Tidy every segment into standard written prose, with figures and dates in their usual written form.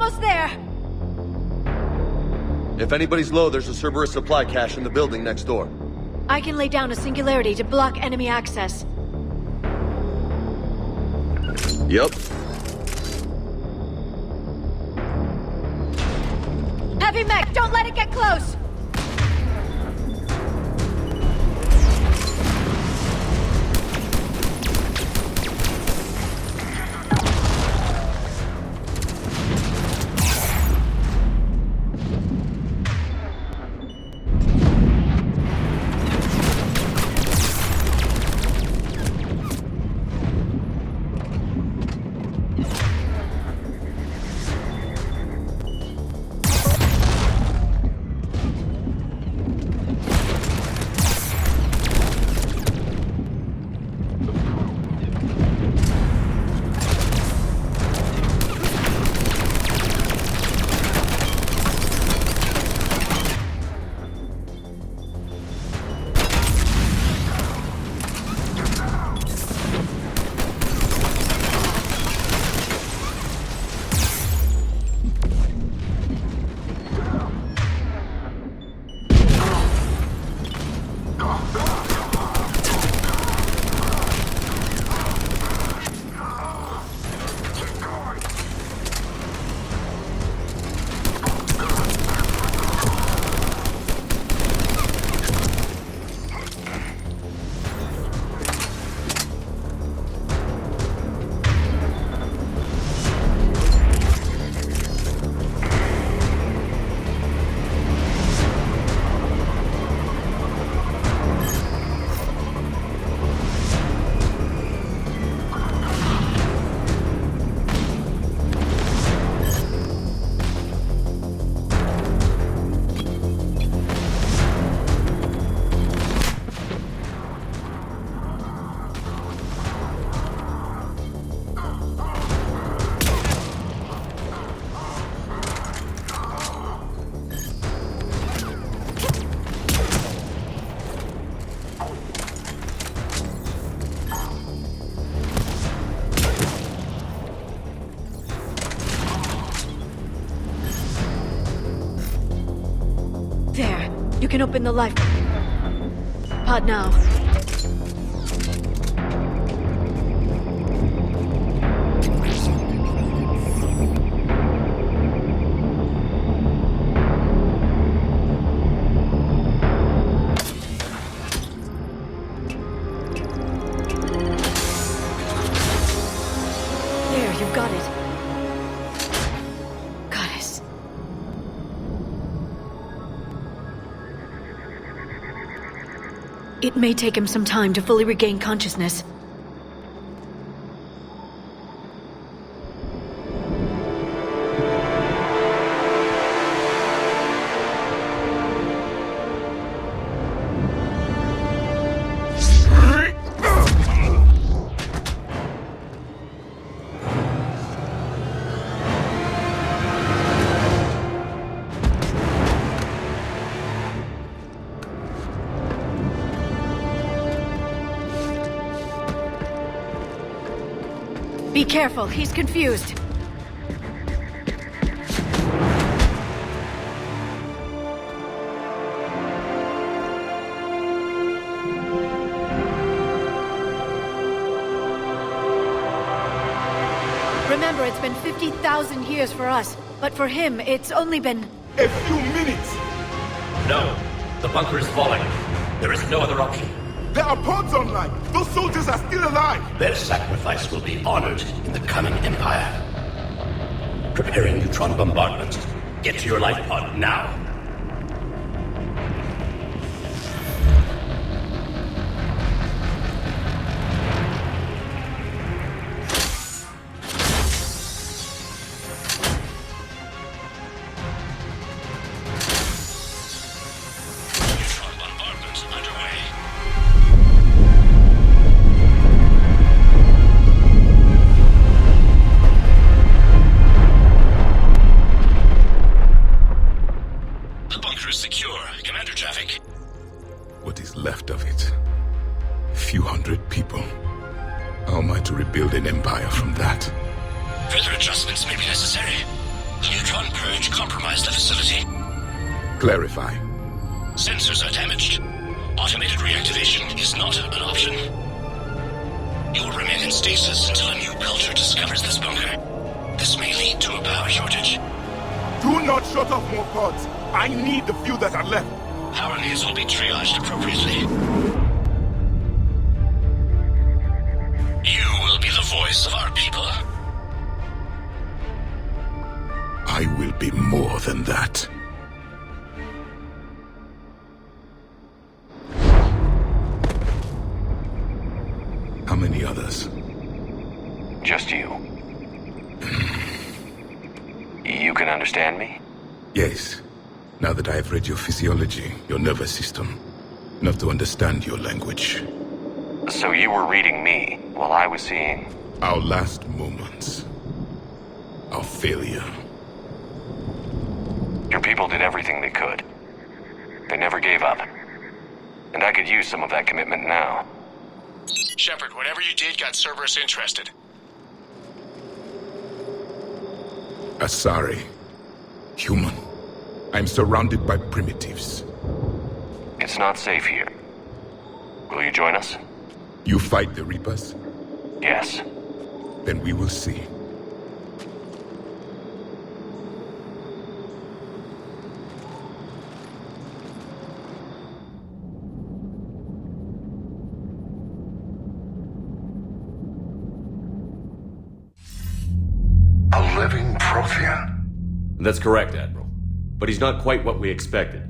almost there! If anybody's low, there's a Cerberus supply cache in the building next door. I can lay down a singularity to block enemy access. Yep. Heavy mech, don't let it get close! There. You can open the life pod now. There, you've got it. Goddess. It may take him some time to fully regain consciousness. Be careful, he's confused. Remember, it's been 50,000 years for us, but for him, it's only been... A few minutes! No, the bunker is falling. There is no other option. There are pods online! Those soldiers are still alive! Their sacrifice will be honored in the coming Empire. Preparing neutron bombardment. Get to your life pod now. Neutron bombardment underway. The bunker is secure. Commander traffic. What is left of it? A few hundred people. How am I to rebuild an empire from that? Further adjustments may be necessary. The neutron purge compromised the facility. Clarify. Sensors are damaged. Automated reactivation is not an option. You will remain in stasis until a new culture discovers this bunker. This may lead to a power shortage. Do not shut off more pods. I need the few that are left. Power needs will be triaged appropriately. You will be the voice of our people. I will be more than that. How many others? Just you. You can understand me? Yes. Now that I have read your physiology, your nervous system, enough to understand your language. So you were reading me while I was seeing... Our last moments. Our failure. Your people did everything they could. They never gave up. And I could use some of that commitment now. Shepard, whatever you did got Cerberus interested. Asari. Human. I'm surrounded by primitives. It's not safe here. Will you join us? You fight the Reapers? Yes. Then we will see. A living Prothean? That's correct, Admiral. But he's not quite what we expected.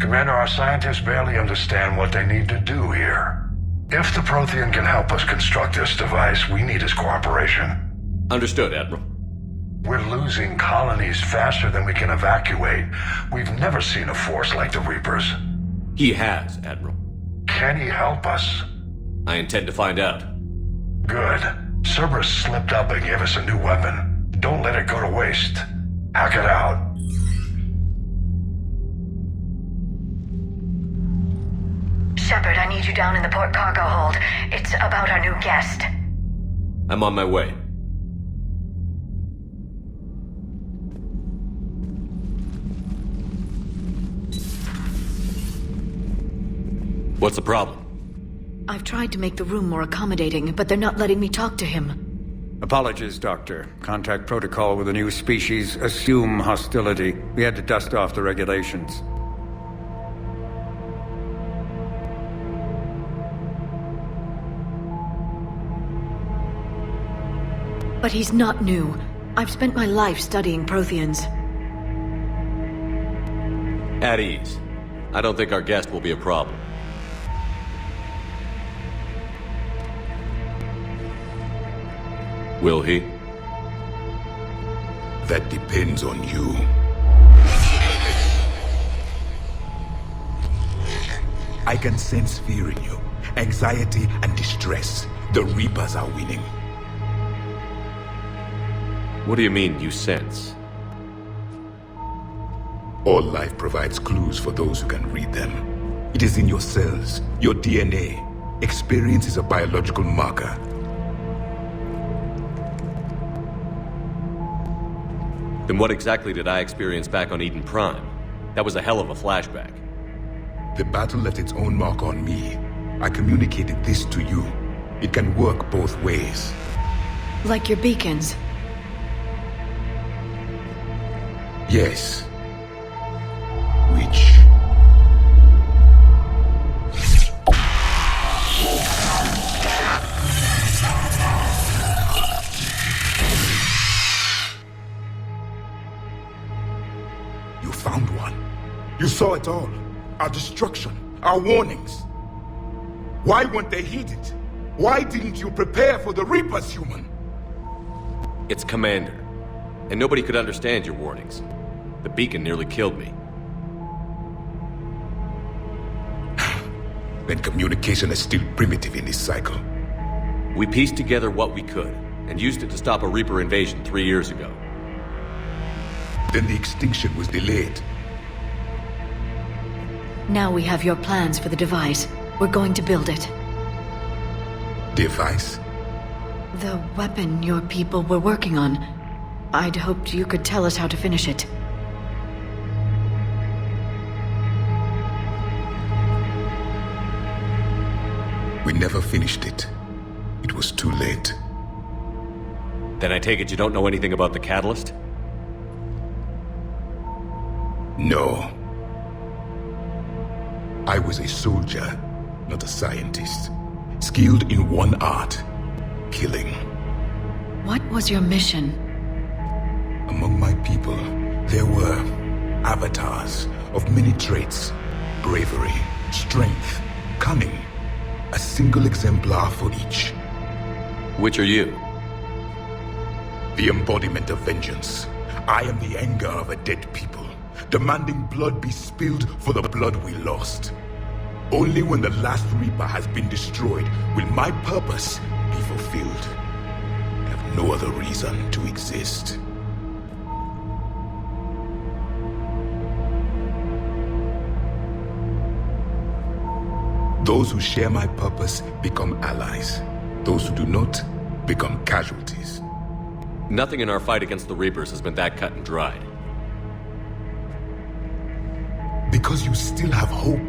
Commander, our scientists barely understand what they need to do here. If the Prothean can help us construct this device, we need his cooperation. Understood, Admiral. We're losing colonies faster than we can evacuate. We've never seen a force like the Reapers. He has, Admiral. Can he help us? I intend to find out. Good. Cerberus slipped up and gave us a new weapon. Don't let it go to waste. Hack it out. Shepard, I need you down in the port cargo hold. It's about our new guest. I'm on my way. What's the problem? I've tried to make the room more accommodating, but they're not letting me talk to him. Apologies, Doctor. Contact protocol with a new species. Assume hostility. We had to dust off the regulations. But he's not new. I've spent my life studying Protheans. At ease. I don't think our guest will be a problem. Will he? That depends on you. I can sense fear in you, anxiety and distress. The Reapers are winning. What do you mean, you sense? All life provides clues for those who can read them. It is in your cells, your DNA. Experience is a biological marker. Then what exactly did I experience back on Eden Prime? That was a hell of a flashback. The battle left its own mark on me. I communicated this to you. It can work both ways. Like your beacons. Yes. Which... You found one. You saw it all. Our destruction. Our warnings. Why weren't they heeded? Why didn't you prepare for the Reapers, human? It's Commander. And nobody could understand your warnings. The beacon nearly killed me. Then communication is still primitive in this cycle. We pieced together what we could, and used it to stop a Reaper invasion 3 years ago. Then the extinction was delayed. Now we have your plans for the device. We're going to build it. Device? The weapon your people were working on. I'd hoped you could tell us how to finish it. We never finished it. It was too late. Then I take it you don't know anything about the catalyst? No. I was a soldier, not a scientist. Skilled in one art: killing. What was your mission? Among my people, there were avatars of many traits: bravery, strength, cunning. A single exemplar for each. Which are you? The embodiment of vengeance. I am the anger of a dead people, demanding blood be spilled for the blood we lost. Only when the last Reaper has been destroyed will my purpose be fulfilled. I have no other reason to exist. Those who share my purpose become allies. Those who do not become casualties. Nothing in our fight against the Reapers has been that cut and dried. Because you still have hope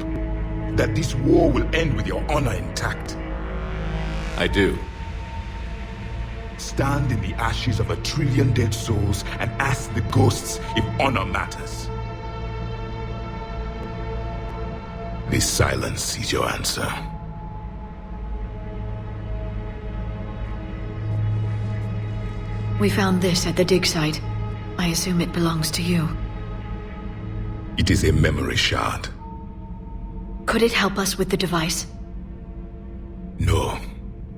that this war will end with your honor intact. I do. Stand in the ashes of 1 trillion dead souls and ask the ghosts if honor matters. This silence is your answer. We found this at the dig site. I assume it belongs to you. It is a memory shard. Could it help us with the device? No.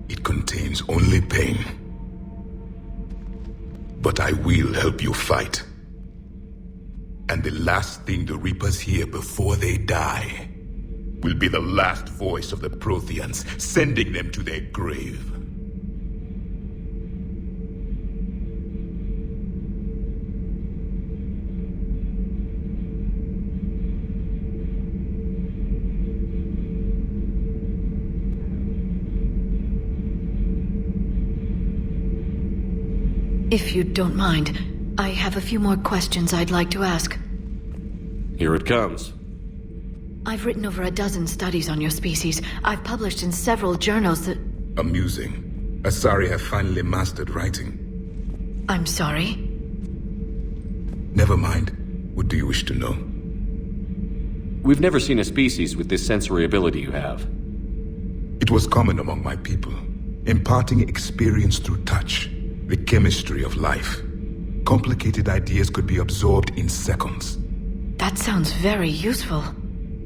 It contains only pain. But I will help you fight. And the last thing the Reapers hear before they die will be the last voice of the Protheans, sending them to their grave. If you don't mind, I have a few more questions I'd like to ask. Here it comes. I've written over a dozen studies on your species. I've published in several journals that... Amusing. Asari have finally mastered writing. I'm sorry? Never mind. What do you wish to know? We've never seen a species with this sensory ability you have. It was common among my people, imparting experience through touch, the chemistry of life. Complicated ideas could be absorbed in seconds. That sounds very useful.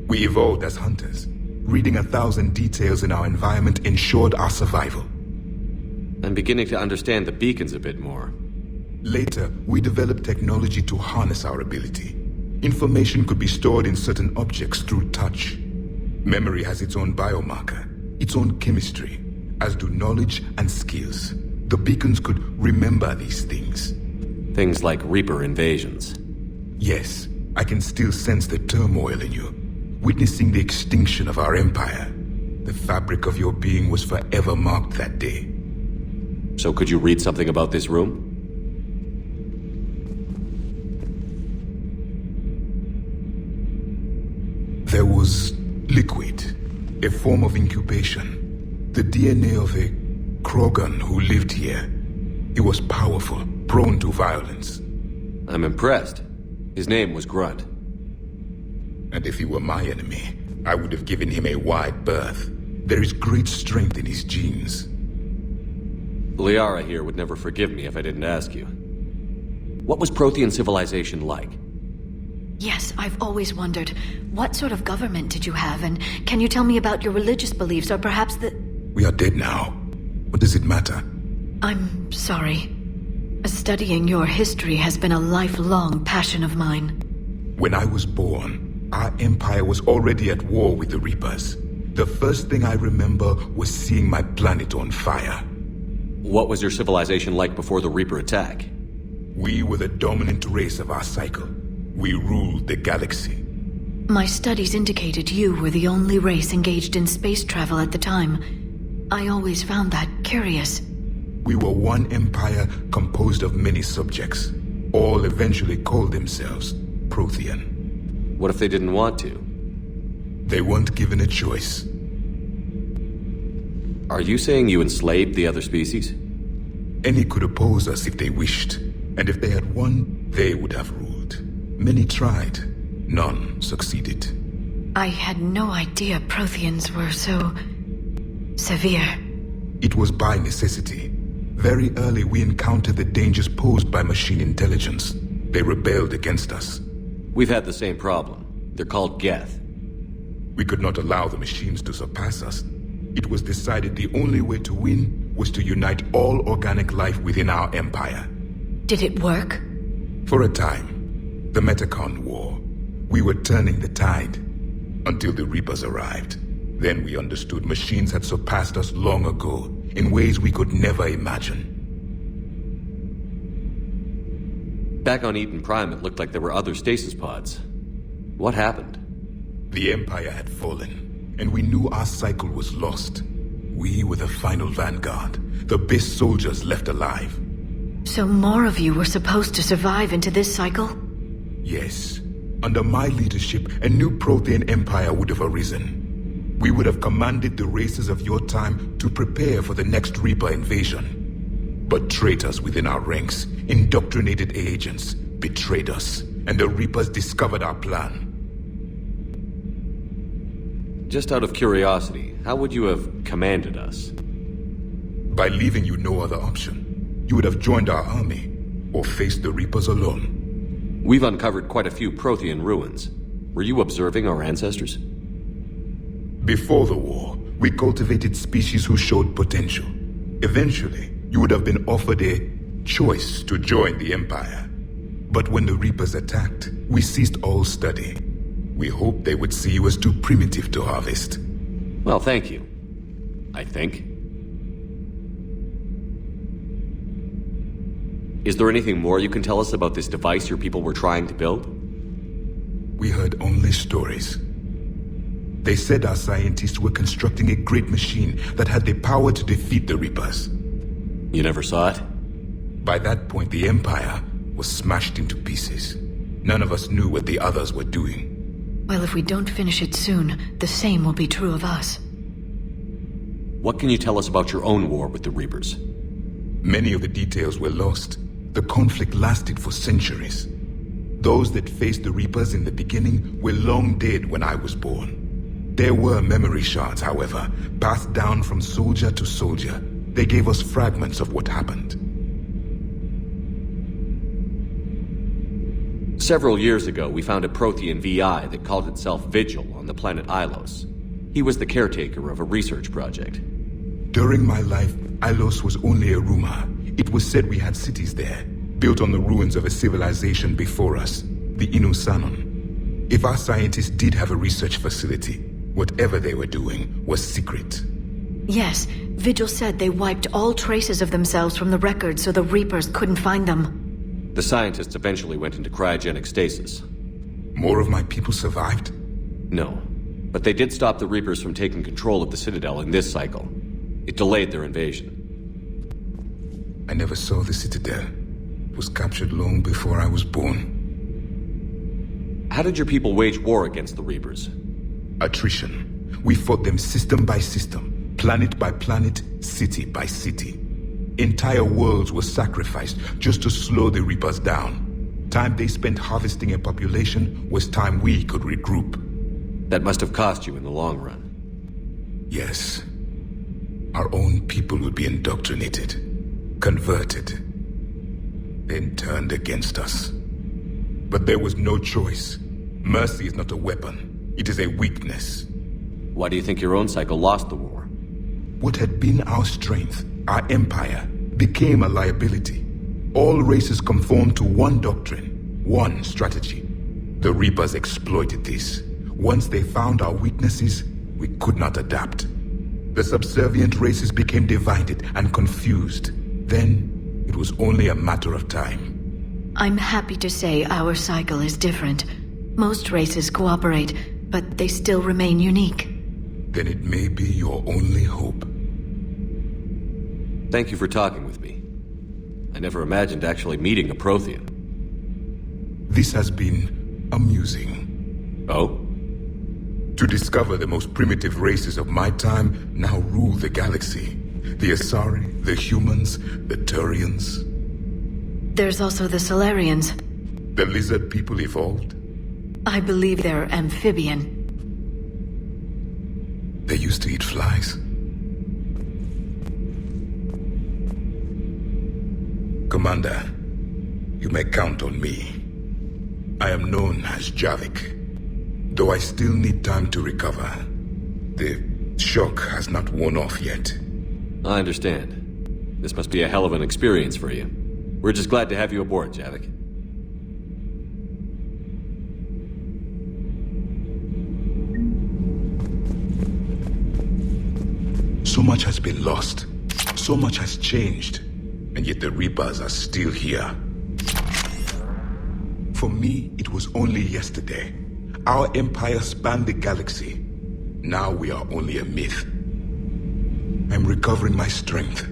We evolved as hunters. Reading 1,000 details in our environment ensured our survival. I'm beginning to understand the beacons a bit more. Later, we developed technology to harness our ability. Information could be stored in certain objects through touch. Memory has its own biomarker, its own chemistry, as do knowledge and skills. The beacons could remember these things. Things like Reaper invasions. Yes, I can still sense the turmoil in you. Witnessing the extinction of our empire. The fabric of your being was forever marked that day. So could you read something about this room? There was liquid, a form of incubation. The DNA of a Krogan who lived here. He was powerful, prone to violence. I'm impressed. His name was Grunt. And if he were my enemy, I would have given him a wide berth. There is great strength in his genes. Liara here would never forgive me if I didn't ask you. What was Prothean civilization like? Yes, I've always wondered, what sort of government did you have, and can you tell me about your religious beliefs, or perhaps the... We are dead now. What does it matter? I'm sorry. Studying your history has been a lifelong passion of mine. When I was born, our empire was already at war with the Reapers. The first thing I remember was seeing my planet on fire. What was your civilization like before the Reaper attack? We were the dominant race of our cycle. We ruled the galaxy. My studies indicated you were the only race engaged in space travel at the time. I always found that curious. We were one empire composed of many subjects. All eventually called themselves Prothean. What if they didn't want to? They weren't given a choice. Are you saying you enslaved the other species? Any could oppose us if they wished, and if they had won, they would have ruled. Many tried. None succeeded. I had no idea Protheans were so severe. It was by necessity. Very early we encountered the dangers posed by machine intelligence. They rebelled against us. We've had the same problem. They're called Geth. We could not allow the machines to surpass us. It was decided the only way to win was to unite all organic life within our empire. Did it work? For a time. The Metacon War. We were turning the tide. Until the Reapers arrived. Then we understood machines had surpassed us long ago, in ways we could never imagine. Back on Eden Prime, it looked like there were other stasis pods. What happened? The Empire had fallen, and we knew our cycle was lost. We were the final vanguard, the best soldiers left alive. So more of you were supposed to survive into this cycle? Yes. Under my leadership, a new Prothean empire would have arisen. We would have commanded the races of your time to prepare for the next Reaper invasion. But traitors within our ranks, indoctrinated agents, betrayed us, and the Reapers discovered our plan. Just out of curiosity, how would you have commanded us? By leaving you no other option. You would have joined our army, or faced the Reapers alone. We've uncovered quite a few Prothean ruins. Were you observing our ancestors? Before the war, we cultivated species who showed potential. Eventually, you would have been offered a choice to join the Empire. But when the Reapers attacked, we ceased all study. We hoped they would see you as too primitive to harvest. Well, thank you. I think. Is there anything more you can tell us about this device your people were trying to build? We heard only stories. They said our scientists were constructing a great machine that had the power to defeat the Reapers. You never saw it? By that point, the Empire was smashed into pieces. None of us knew what the others were doing. Well, if we don't finish it soon, the same will be true of us. What can you tell us about your own war with the Reapers? Many of the details were lost. The conflict lasted for centuries. Those that faced the Reapers in the beginning were long dead when I was born. There were memory shards, however, passed down from soldier to soldier. They gave us fragments of what happened. Several years ago, we found a Prothean VI that called itself Vigil on the planet Ilos. He was the caretaker of a research project. During my life, Ilos was only a rumor. It was said we had cities there, built on the ruins of a civilization before us, the Inusanon. If our scientists did have a research facility, whatever they were doing was secret. Yes, Vigil said they wiped all traces of themselves from the records so the Reapers couldn't find them. The scientists eventually went into cryogenic stasis. More of my people survived? No, but they did stop the Reapers from taking control of the Citadel in this cycle. It delayed their invasion. I never saw the Citadel. It was captured long before I was born. How did your people wage war against the Reapers? Attrition. We fought them system by system, planet by planet, city by city. Entire worlds were sacrificed just to slow the Reapers down. Time they spent harvesting a population was time we could regroup. That must have cost you in the long run. Yes. Our own people would be indoctrinated, converted, then turned against us. But there was no choice. Mercy is not a weapon. It is a weakness. Why do you think your own cycle lost the war? What had been our strength, our empire, became a liability. All races conformed to one doctrine, one strategy. The Reapers exploited this. Once they found our weaknesses, we could not adapt. The subservient races became divided and confused. Then, it was only a matter of time. I'm happy to say our cycle is different. Most races cooperate, but they still remain unique. Then it may be your only hope. Thank you for talking with me. I never imagined actually meeting a Prothean. This has been amusing. Oh? To discover the most primitive races of my time now rule the galaxy. The Asari, the humans, the Turians. There's also the Solarians. The lizard people evolved? I believe they're amphibian. They used to eat flies. Commander, you may count on me. I am known as Javik, though I still need time to recover. The shock has not worn off yet. I understand. This must be a hell of an experience for you. We're just glad to have you aboard, Javik. So much has been lost. So much has changed. And yet the Reapers are still here. For me, it was only yesterday. Our empire spanned the galaxy. Now we are only a myth. I'm recovering my strength.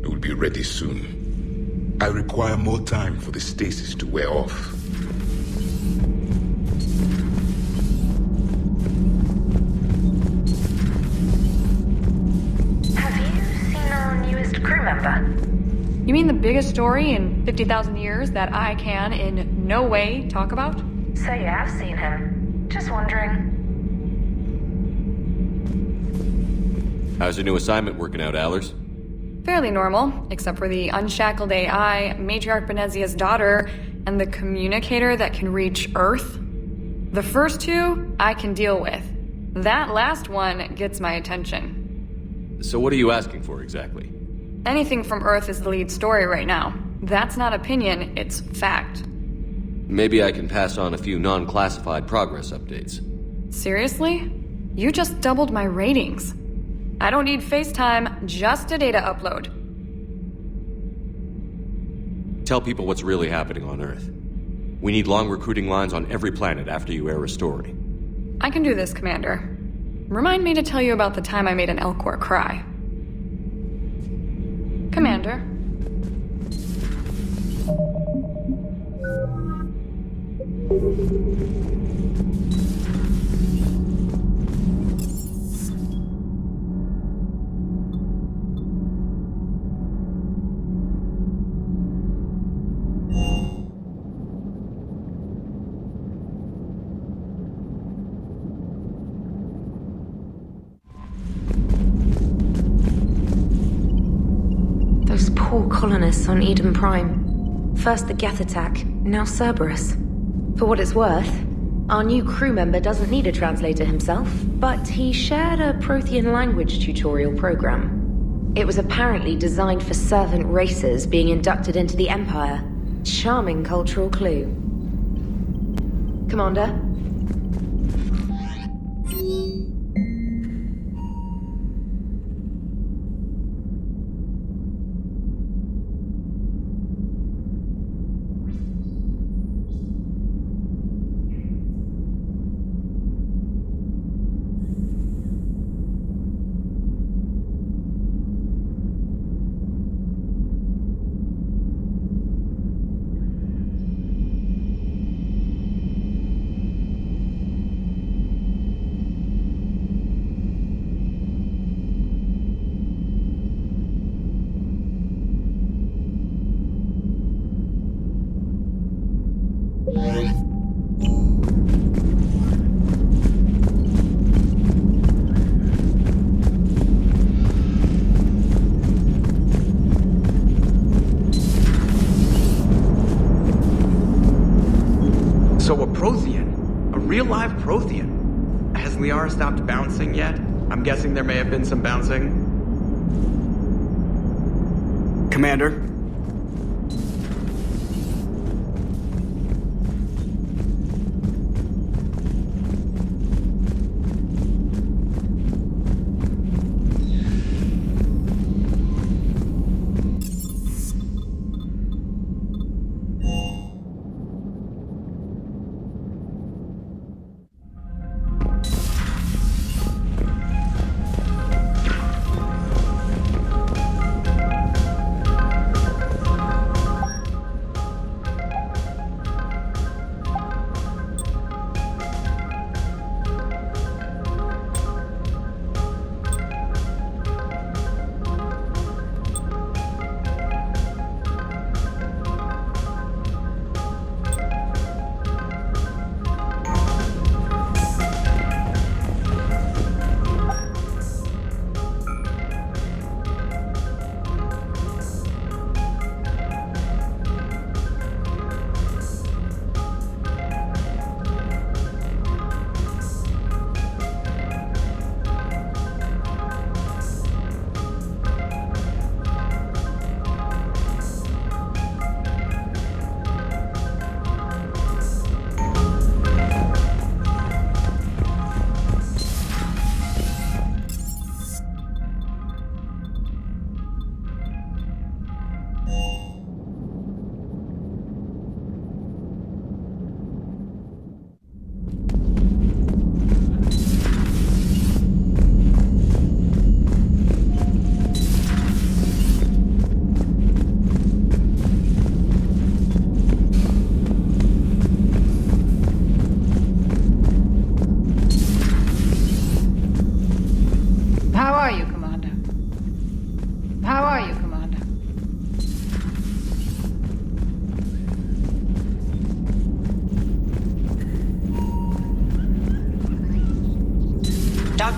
I will be ready soon. I require more time for the stasis to wear off. Have you seen our newest crew member? You mean the biggest story in 50,000 years that I can in no way talk about? So you have seen him. Just wondering. How's your new assignment working out, Allers? Fairly normal, except for the unshackled AI, Matriarch Benezia's daughter, and the communicator that can reach Earth. The first two, I can deal with. That last one gets my attention. So what are you asking for exactly? Anything from Earth is the lead story right now. That's not opinion, it's fact. Maybe I can pass on a few non-classified progress updates. Seriously? You just doubled my ratings. I don't need FaceTime, just a data upload. Tell people what's really happening on Earth. We need long recruiting lines on every planet after you air a story. I can do this, Commander. Remind me to tell you about the time I made an Elcor cry. Commander. Those poor colonists on Eden Prime. First the Geth attack, now Cerberus. For what it's worth, our new crew member doesn't need a translator himself, but he shared a Prothean language tutorial program. It was apparently designed for servant races being inducted into the Empire. Charming cultural clue. Commander? So a Prothean? A real live Prothean? Has Liara stopped bouncing yet? I'm guessing there may have been some bouncing. Commander?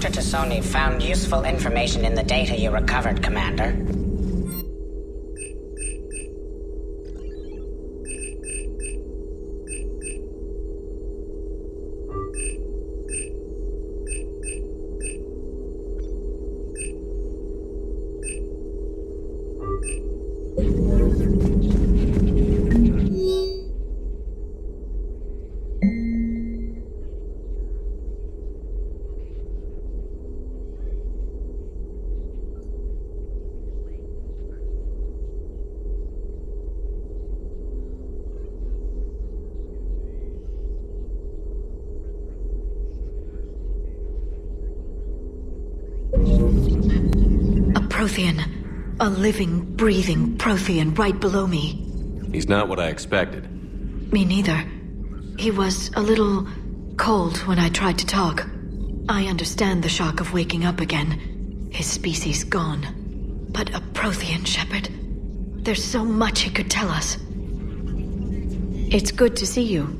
Dr. Tassoni found useful information in the data you recovered, Commander. A Prothean. A living, breathing Prothean right below me. He's not what I expected. Me neither. He was a little cold when I tried to talk. I understand the shock of waking up again. His species gone. But a Prothean, Shepard. There's so much he could tell us. It's good to see you.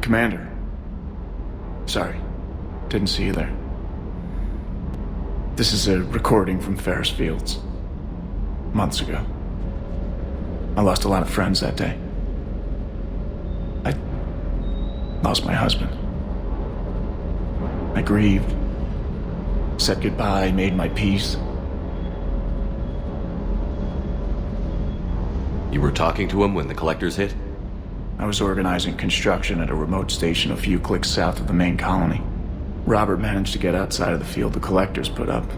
Commander. Sorry. Didn't see you there. This is a recording from Ferris Fields. Months ago. I lost a lot of friends that day. I lost my husband. I grieved. Said goodbye, made my peace. You were talking to him when the collectors hit? I was organizing construction at a remote station a few clicks south of the main colony. Robert managed to get outside of the field the collectors put up.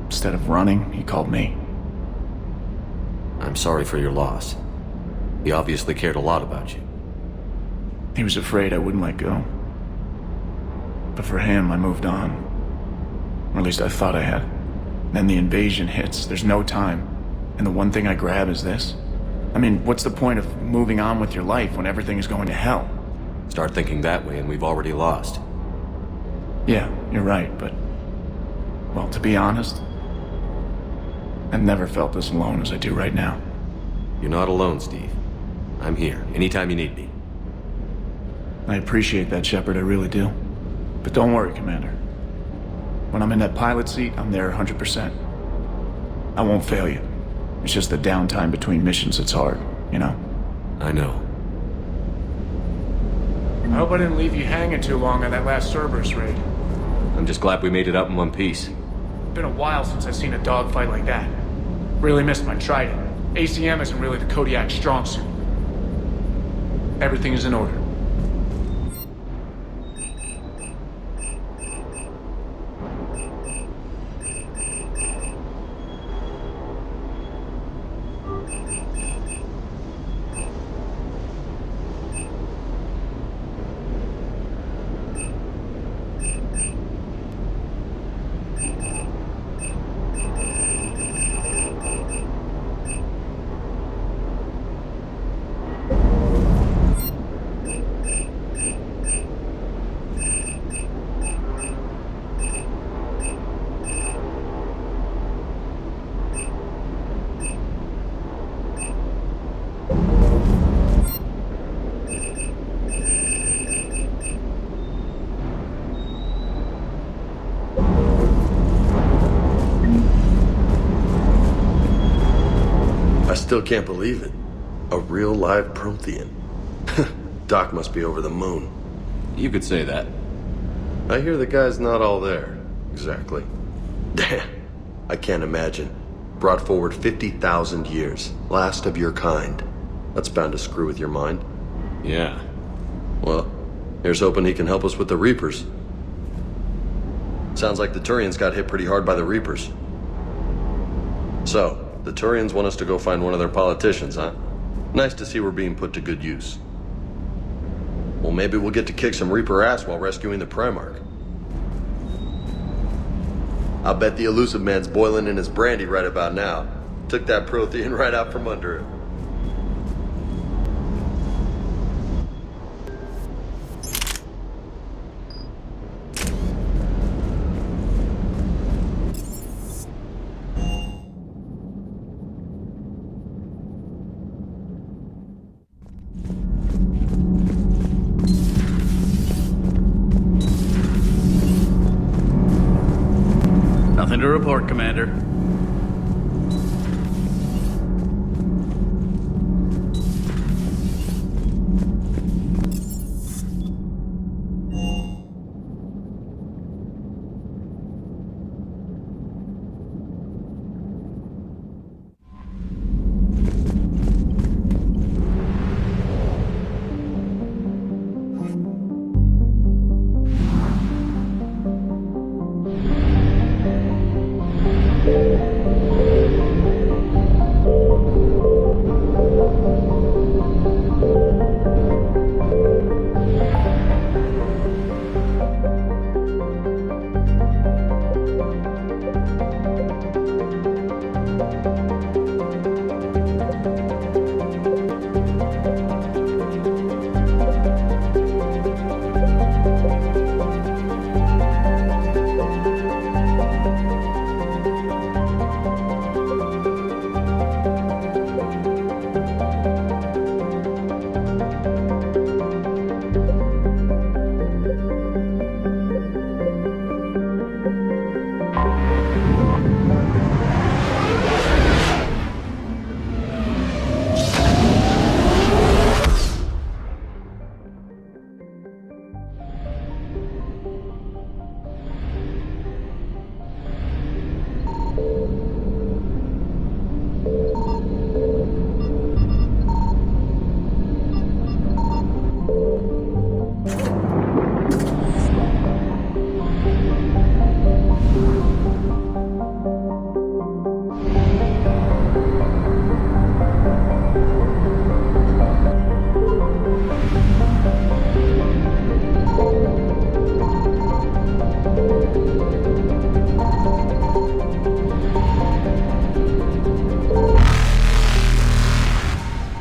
Instead of running, he called me. I'm sorry for your loss. He obviously cared a lot about you. He was afraid I wouldn't let go. But for him, I moved on. Or at least I thought I had. Then the invasion hits, there's no time. And the one thing I grab is this. I mean, what's the point of moving on with your life when everything is going to hell? Start thinking that way and we've already lost. Yeah, you're right, but... well, to be honest, I've never felt this alone as I do right now. You're not alone, Steve. I'm here, anytime you need me. I appreciate that, Shepard, I really do. But don't worry, Commander. When I'm in that pilot seat, I'm there 100%. I won't fail you. It's just the downtime between missions that's hard, you know? I know. I hope I didn't leave you hanging too long on that last Cerberus raid. I'm just glad we made it up in one piece. Been a while since I've seen a dogfight like that. Really missed my Trident. ACM isn't really the Kodiak strong suit. Everything is in order. Still can't believe it. A real live Prothean. Doc must be over the moon. You could say that. I hear the guy's not all there. Exactly. Damn. I can't imagine. Brought forward 50,000 years. Last of your kind. That's bound to screw with your mind. Yeah. Well, here's hoping he can help us with the Reapers. Sounds like the Turians got hit pretty hard by the Reapers. So, the Turians want us to go find one of their politicians, huh? Nice to see we're being put to good use. Well, maybe we'll get to kick some Reaper ass while rescuing the Primarch. I'll bet the elusive man's boiling in his brandy right about now. Took that Prothean right out from under him. Nothing to report, Commander.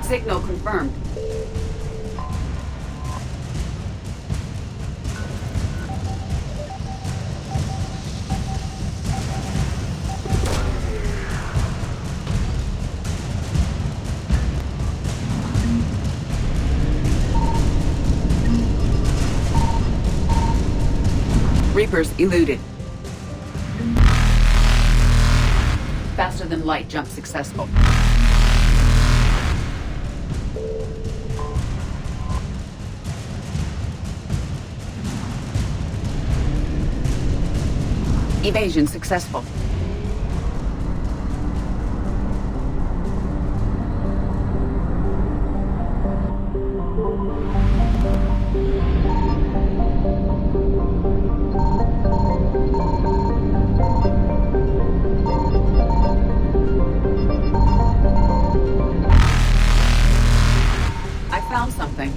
Signal confirmed. Reapers eluded. Faster than light jump successful. Evasion successful. I found something.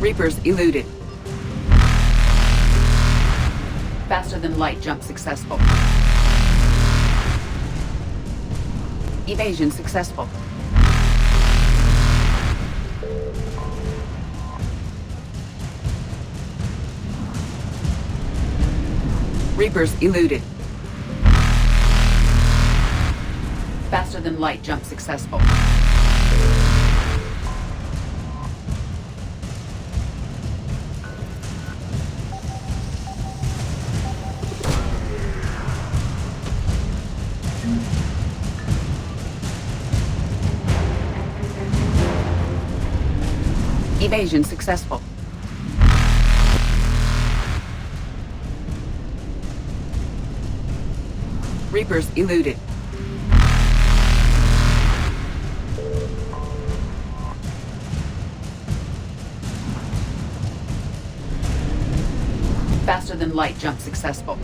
Reapers eluded. Faster than light jump successful. Evasion successful. Reapers eluded. Faster than light jump successful. Evasion successful. Reapers eluded. Faster than light jump successful.